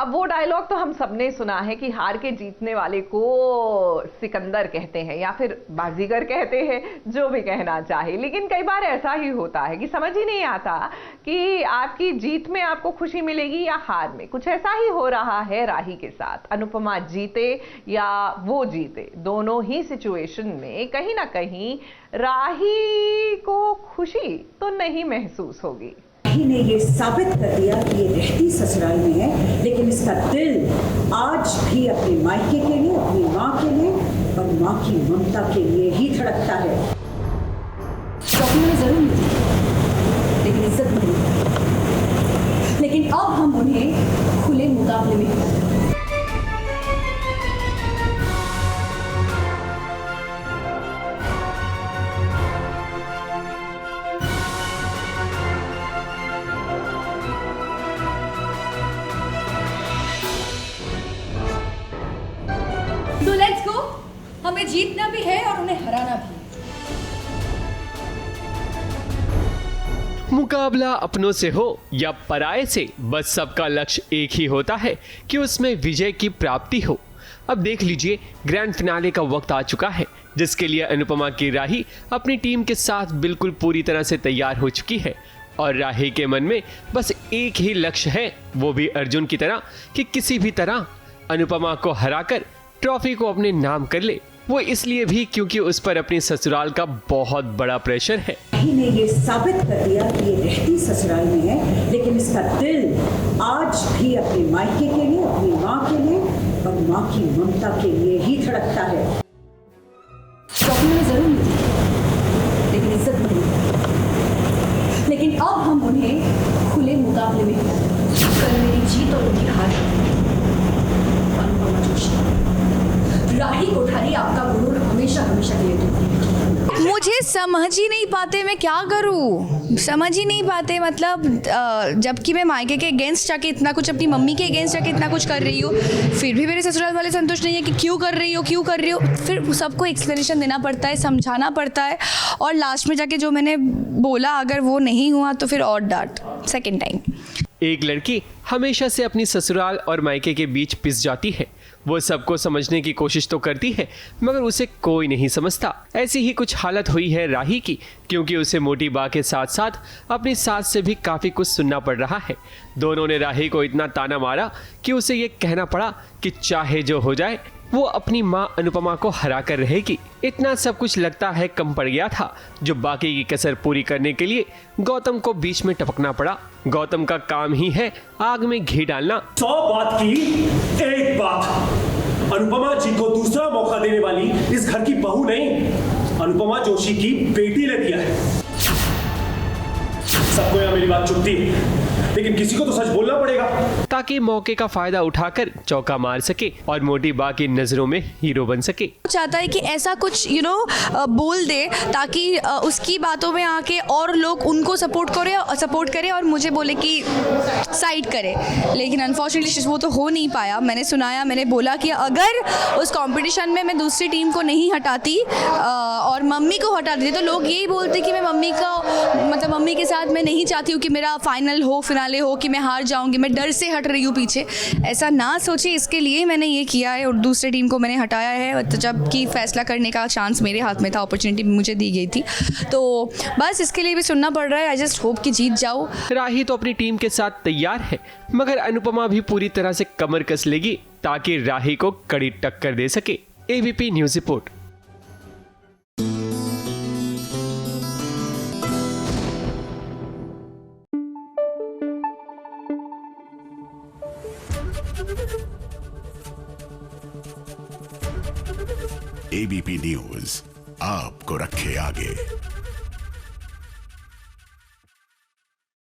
अब वो डायलॉग तो हम सबने सुना है कि हार के जीतने वाले को सिकंदर कहते हैं या फिर बाजीगर कहते हैं, जो भी कहना चाहे। लेकिन कई बार ऐसा ही होता है कि समझ ही नहीं आता कि आपकी जीत में आपको खुशी मिलेगी या हार में। कुछ ऐसा ही हो रहा है राही के साथ। अनुपमा जीते या वो जीते, दोनों ही सिचुएशन में कहीं ना कहीं राही को खुशी तो नहीं महसूस होगी। राही ने ये साबित कर दिया कि ये रहती ससुराल में है, लेकिन इसका दिल आज भी अपने मायके के लिए, अपनी माँ के लिए और माँ की ममता के लिए ही धड़कता है। शौकीन में जरूर मिली, लेकिन इज्जत नहीं। लेकिन अब हम उन्हें खुले मुकाबले में तो लेट्स गो। हमें जीतना भी है और उन्हें हराना भी। मुकाबला अपनों से हो या पराये से, बस सबका लक्ष्य एक ही होता है कि उसमें विजय की प्राप्ति हो। अब देख लीजिए, ग्रैंड फिनाले का वक्त आ चुका है, जिसके लिए अनुपमा की राही अपनी टीम के साथ बिल्कुल पूरी तरह से तैयार हो चुकी है। और राही के मन में बस एक ही लक्ष्य है, वो भी अर्जुन की तरह, कि किसी भी तरह अनुपमा को हराकर ट्रॉफी को अपने नाम कर ले। वो इसलिए भी क्योंकि उस पर अपनी ससुराल का बहुत बड़ा प्रेशर है। राही ने ये साबित कर दिया कि ये रहती ससुराल में है, लेकिन इसका दिल आज भी अपने मायके के लिए, अपनी माँ के लिए और माँ की ममता के लिए ही धड़कता है। शौकीन में जरूर मिली, लेकिन इज्जत नहीं। लेकिन अब हम उन्हें खुले मुकाबले में कल मेरी जीत और उनकी हार अनुपमा जोशी। राही कोठारी आपका गुरूर हमेशा हमेशा के लिए दूंगी। मुझे समझ ही नहीं पाते मैं क्या करूँ, समझ ही नहीं पाते। मतलब जबकि मैं मायके के अगेंस्ट जाके इतना कुछ, अपनी मम्मी के अगेंस्ट जाके इतना कुछ कर रही हूँ, फिर भी मेरे ससुराल वाले संतुष्ट नहीं है कि क्यों कर रही हो। फिर सबको एक्सप्लेनेशन देना पड़ता है, समझाना पड़ता है, और लास्ट में जाके जो मैंने बोला अगर वो नहीं हुआ तो फिर और डांट सेकेंड टाइम। एक लड़की हमेशा से अपनी ससुराल और मायके के बीच पिस जाती है। वो सबको समझने की कोशिश तो करती है, मगर उसे कोई नहीं समझता। ऐसी ही कुछ हालत हुई है राही की, क्योंकि उसे मोटी बा के साथ साथ अपनी सास से भी काफ़ी कुछ सुनना पड़ रहा है। दोनों ने राही को इतना ताना मारा कि उसे ये कहना पड़ा कि चाहे जो हो जाए वो अपनी माँ अनुपमा को हरा कर रहेगी। इतना सब कुछ लगता है कम पड़ गया था, जो बाकी की कसर पूरी करने के लिए गौतम को बीच में टपकना पड़ा। गौतम का काम ही है आग में घी डालना। 100 बात की एक बात, अनुपमा जी को दूसरा मौका देने वाली इस घर की बहू नहीं, अनुपमा जोशी की बेटी ने दिया है। सबको यहाँ मेरी बात चुभती है, लेकिन किसी को तो सच बोलना पड़ेगा, ताकि मौके का फायदा उठाकर चौका मार सके और मोटी बा की नजरों में हीरो बन सके। चाहता है कि ऐसा कुछ बोल दे ताकि उसकी बातों में आके और लोग उनको सपोर्ट करे और मुझे बोले कि साइड करे। लेकिन अनफॉर्चुनेटली वो तो हो नहीं पाया। मैंने सुनाया, मैंने बोला कि अगर उस कंपटीशन में मैं दूसरी टीम को नहीं हटाती और मम्मी को हटा देती, तो लोग यही बोलते कि मैं मम्मी के साथ मैं नहीं चाहती हूँ कि मेरा फाइनल हो, फिनाले हो, कि मैं हार जाऊंगी, मैं डर से हट रही हूँ पीछे। ऐसा ना सोचे, इसके लिए मैंने ये किया है और दूसरी टीम को मैंने हटाया है। तो जबकि फैसला करने का चांस मेरे हाथ में था, अपॉर्चुनिटी मुझे दी गई थी, तो बस इसके लिए भी सुनना पड़ रहा है। आई जस्ट होप कि जीत जाओ। राही तो अपनी टीम के साथ तैयार है, मगर अनुपमा भी पूरी तरह से कमर कस लेगी ताकि राही को कड़ी टक्कर दे सके। ABP news report. ABP news आपको रखे आगे।